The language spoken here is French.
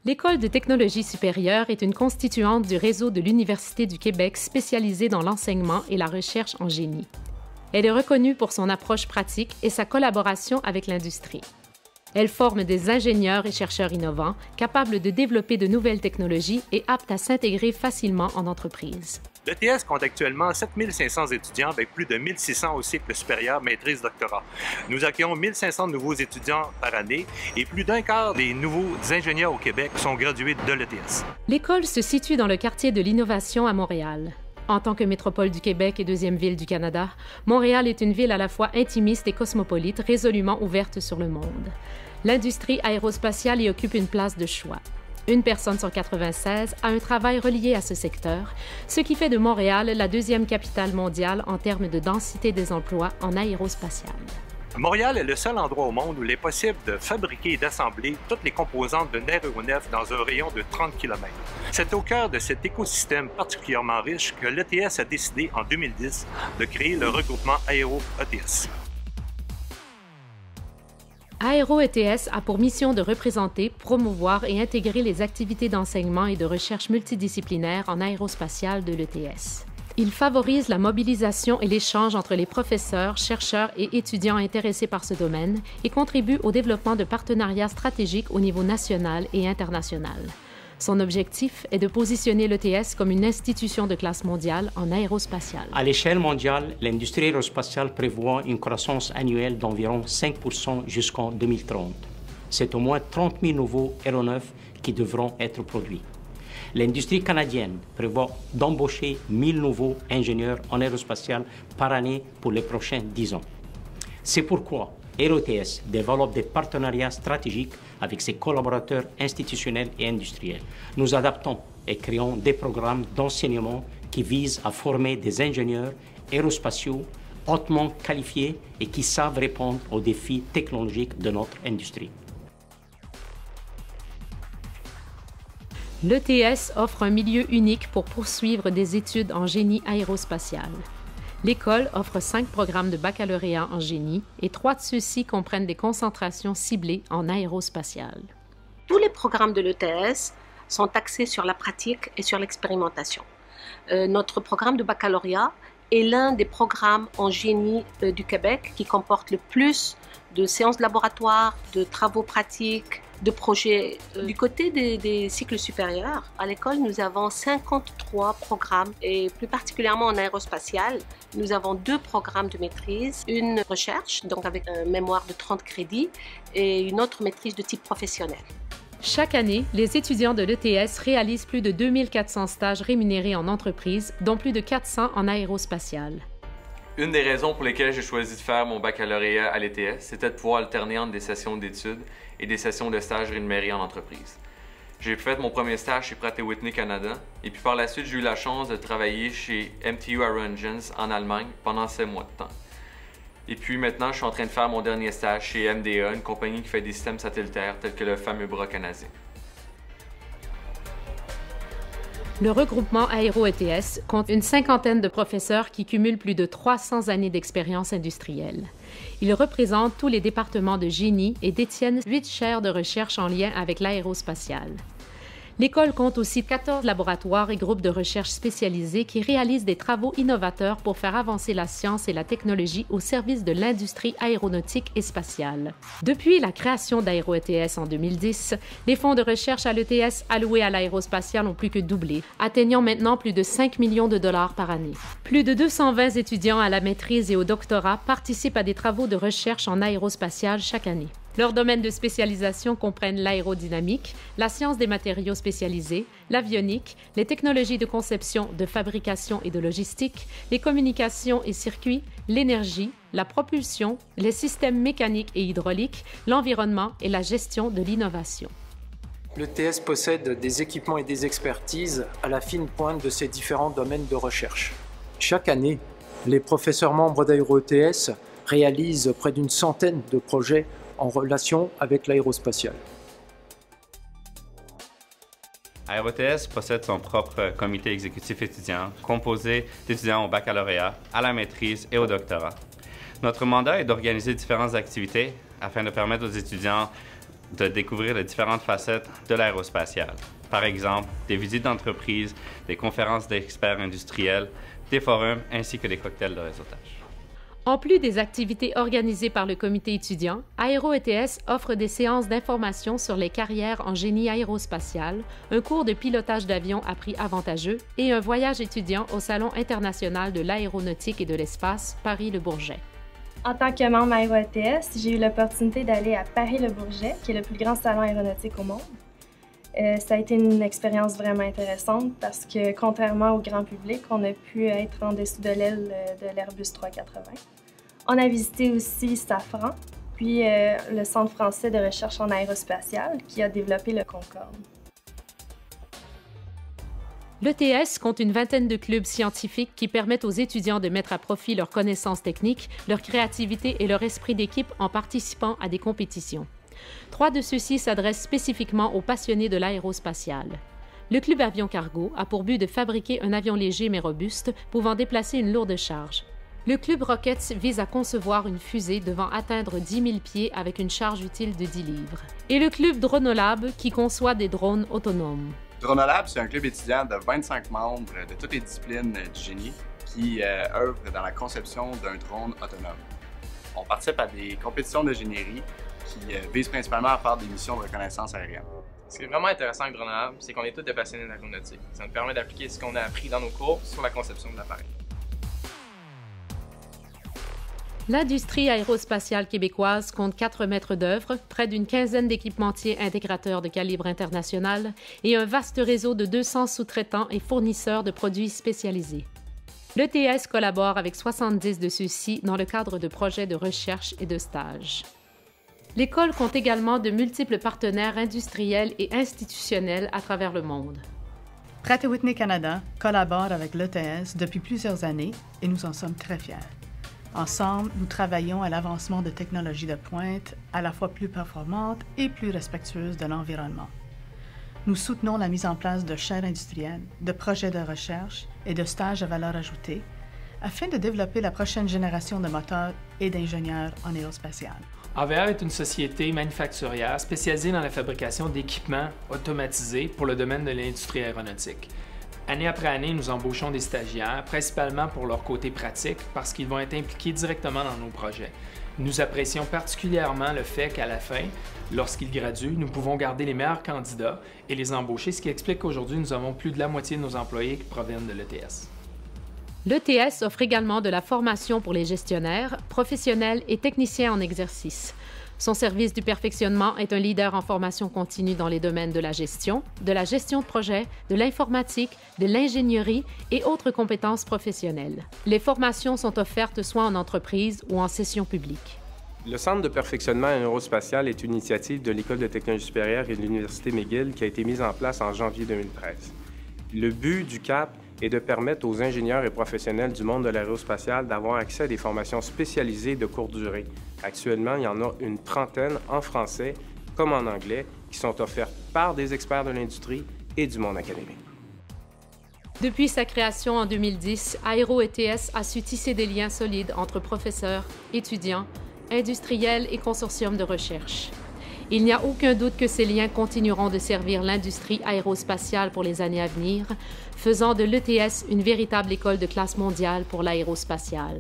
L'École de technologie supérieure est une constituante du réseau de l'Université du Québec spécialisée dans l'enseignement et la recherche en génie. Elle est reconnue pour son approche pratique et sa collaboration avec l'industrie. Elle forme des ingénieurs et chercheurs innovants, capables de développer de nouvelles technologies et aptes à s'intégrer facilement en entreprise. L'ETS compte actuellement 7 500 étudiants avec plus de 1 600 au cycle supérieur maîtrise-doctorat. Nous accueillons 1 500 nouveaux étudiants par année et plus d'un quart des nouveaux ingénieurs au Québec sont gradués de l'ETS. L'école se situe dans le quartier de l'innovation à Montréal. En tant que métropole du Québec et deuxième ville du Canada, Montréal est une ville à la fois intimiste et cosmopolite, résolument ouverte sur le monde. L'industrie aérospatiale y occupe une place de choix. Une personne sur 96 a un travail relié à ce secteur, ce qui fait de Montréal la deuxième capitale mondiale en termes de densité des emplois en aérospatial. Montréal est le seul endroit au monde où il est possible de fabriquer et d'assembler toutes les composantes d'un aéronef dans un rayon de 30 km. C'est au cœur de cet écosystème particulièrement riche que l'ETS a décidé en 2010 de créer le regroupement Aéro-ETS. Aéro-ETS a pour mission de représenter, promouvoir et intégrer les activités d'enseignement et de recherche multidisciplinaires en aérospatiale de l'ETS. Il favorise la mobilisation et l'échange entre les professeurs, chercheurs et étudiants intéressés par ce domaine et contribue au développement de partenariats stratégiques au niveau national et international. Son objectif est de positionner l'ETS comme une institution de classe mondiale en aérospatiale. À l'échelle mondiale, l'industrie aérospatiale prévoit une croissance annuelle d'environ 5% jusqu'en 2030. C'est au moins 30 000 nouveaux aéronefs qui devront être produits. L'industrie canadienne prévoit d'embaucher 1 000 nouveaux ingénieurs en aérospatial par année pour les prochains 10 ans. C'est pourquoi Aéro-ETS développe des partenariats stratégiques avec ses collaborateurs institutionnels et industriels. Nous adaptons et créons des programmes d'enseignement qui visent à former des ingénieurs aérospatiaux hautement qualifiés et qui savent répondre aux défis technologiques de notre industrie. L'ETS offre un milieu unique pour poursuivre des études en génie aérospatial. L'école offre 5 programmes de baccalauréat en génie et 3 de ceux-ci comprennent des concentrations ciblées en aérospatial. Tous les programmes de l'ETS sont axés sur la pratique et sur l'expérimentation. Notre programme de baccalauréat est l'un des programmes en génie du Québec qui comporte le plus de séances de laboratoire, de travaux pratiques, de projets. Du côté des cycles supérieurs, à l'école, nous avons 53 programmes et plus particulièrement en aérospatial, nous avons 2 programmes de maîtrise, une recherche, donc avec un mémoire de 30 crédits et une autre maîtrise de type professionnel. Chaque année, les étudiants de l'ETS réalisent plus de 2400 stages rémunérés en entreprise, dont plus de 400 en aérospatial. Une des raisons pour lesquelles j'ai choisi de faire mon baccalauréat à l'ETS, c'était de pouvoir alterner entre des sessions d'études et des sessions de stage rémunérés en entreprise. J'ai fait mon premier stage chez Pratt & Whitney Canada et puis par la suite, j'ai eu la chance de travailler chez MTU Aero Engines en Allemagne pendant 7 mois de temps. Et puis maintenant, je suis en train de faire mon dernier stage chez MDA, une compagnie qui fait des systèmes satellitaires tels que le fameux bras canadien. Le regroupement Aéro-ETS compte une cinquantaine de professeurs qui cumulent plus de 300 années d'expérience industrielle. Ils représentent tous les départements de génie et détiennent 8 chaires de recherche en lien avec l'aérospatiale. L'école compte aussi 14 laboratoires et groupes de recherche spécialisés qui réalisent des travaux innovateurs pour faire avancer la science et la technologie au service de l'industrie aéronautique et spatiale. Depuis la création d'Aéro-ETS en 2010, les fonds de recherche à l'ETS alloués à l'aérospatiale ont plus que doublé, atteignant maintenant plus de 5 millions de dollars par année. Plus de 220 étudiants à la maîtrise et au doctorat participent à des travaux de recherche en aérospatiale chaque année. Leurs domaines de spécialisation comprennent l'aérodynamique, la science des matériaux spécialisés, l'avionique, les technologies de conception, de fabrication et de logistique, les communications et circuits, l'énergie, la propulsion, les systèmes mécaniques et hydrauliques, l'environnement et la gestion de l'innovation. L'ETS possède des équipements et des expertises à la fine pointe de ces différents domaines de recherche. Chaque année, les professeurs membres d'Aéro-ETS réalisent près d'une centaine de projets en relation avec l'aérospatiale. Aéro-ETS possède son propre comité exécutif étudiant, composé d'étudiants au baccalauréat, à la maîtrise et au doctorat. Notre mandat est d'organiser différentes activités afin de permettre aux étudiants de découvrir les différentes facettes de l'aérospatiale. Par exemple, des visites d'entreprise, des conférences d'experts industriels, des forums ainsi que des cocktails de réseautage. En plus des activités organisées par le comité étudiant, Aéro-ETS offre des séances d'information sur les carrières en génie aérospatial, un cours de pilotage d'avion à prix avantageux et un voyage étudiant au Salon international de l'aéronautique et de l'espace Paris-Le Bourget. En tant que membre Aéro-ETS, j'ai eu l'opportunité d'aller à Paris-Le Bourget, qui est le plus grand salon aéronautique au monde. Ça a été une expérience vraiment intéressante parce que, contrairement au grand public, on a pu être en dessous de l'aile de l'Airbus 380. On a visité aussi Safran, puis le Centre français de recherche en aérospatiale qui a développé le Concorde. L'ETS compte une vingtaine de clubs scientifiques qui permettent aux étudiants de mettre à profit leurs connaissances techniques, leur créativité et leur esprit d'équipe en participant à des compétitions. 3 de ceux-ci s'adressent spécifiquement aux passionnés de l'aérospatiale. Le Club Avion Cargo a pour but de fabriquer un avion léger mais robuste, pouvant déplacer une lourde charge. Le Club Rockets vise à concevoir une fusée devant atteindre 10 000 pieds avec une charge utile de 10 livres. Et le Club Dronolab qui conçoit des drones autonomes. Dronolab, c'est un club étudiant de 25 membres de toutes les disciplines du génie qui œuvrent dans la conception d'un drone autonome. On participe à des compétitions d'ingénierie qui visent principalement à faire des missions de reconnaissance aérienne. Ce qui est vraiment intéressant avec Dronolab, c'est qu'on est tous des passionnés d'aéronautique. Ça nous permet d'appliquer ce qu'on a appris dans nos cours sur la conception de l'appareil. L'industrie aérospatiale québécoise compte 4 maîtres d'œuvre, près d'une quinzaine d'équipementiers intégrateurs de calibre international et un vaste réseau de 200 sous-traitants et fournisseurs de produits spécialisés. L'ETS collabore avec 70 de ceux-ci dans le cadre de projets de recherche et de stage. L'école compte également de multiples partenaires industriels et institutionnels à travers le monde. Pratt & Whitney Canada collabore avec l'ETS depuis plusieurs années et nous en sommes très fiers. Ensemble, nous travaillons à l'avancement de technologies de pointe à la fois plus performantes et plus respectueuses de l'environnement. Nous soutenons la mise en place de chaires industrielles, de projets de recherche et de stages à valeur ajoutée afin de développer la prochaine génération de moteurs et d'ingénieurs en aérospatiale. AVR est une société manufacturière spécialisée dans la fabrication d'équipements automatisés pour le domaine de l'industrie aéronautique. Année après année, nous embauchons des stagiaires, principalement pour leur côté pratique, parce qu'ils vont être impliqués directement dans nos projets. Nous apprécions particulièrement le fait qu'à la fin, lorsqu'ils graduent, nous pouvons garder les meilleurs candidats et les embaucher, ce qui explique qu'aujourd'hui, nous avons plus de la moitié de nos employés qui proviennent de l'ETS. L'ETS offre également de la formation pour les gestionnaires, professionnels et techniciens en exercice. Son service du perfectionnement est un leader en formation continue dans les domaines de la gestion de projet, de l'informatique, de l'ingénierie et autres compétences professionnelles. Les formations sont offertes soit en entreprise ou en session publique. Le Centre de perfectionnement aérospatial est une initiative de l'École de technologie supérieure et de l'Université McGill qui a été mise en place en janvier 2013. Le but du CAP est de permettre aux ingénieurs et professionnels du monde de l'aérospatial d'avoir accès à des formations spécialisées de courte durée. Actuellement, il y en a une trentaine en français comme en anglais qui sont offertes par des experts de l'industrie et du monde académique. Depuis sa création en 2010, Aéro-ETS a su tisser des liens solides entre professeurs, étudiants, industriels et consortiums de recherche. Il n'y a aucun doute que ces liens continueront de servir l'industrie aérospatiale pour les années à venir, faisant de l'ETS une véritable école de classe mondiale pour l'aérospatiale.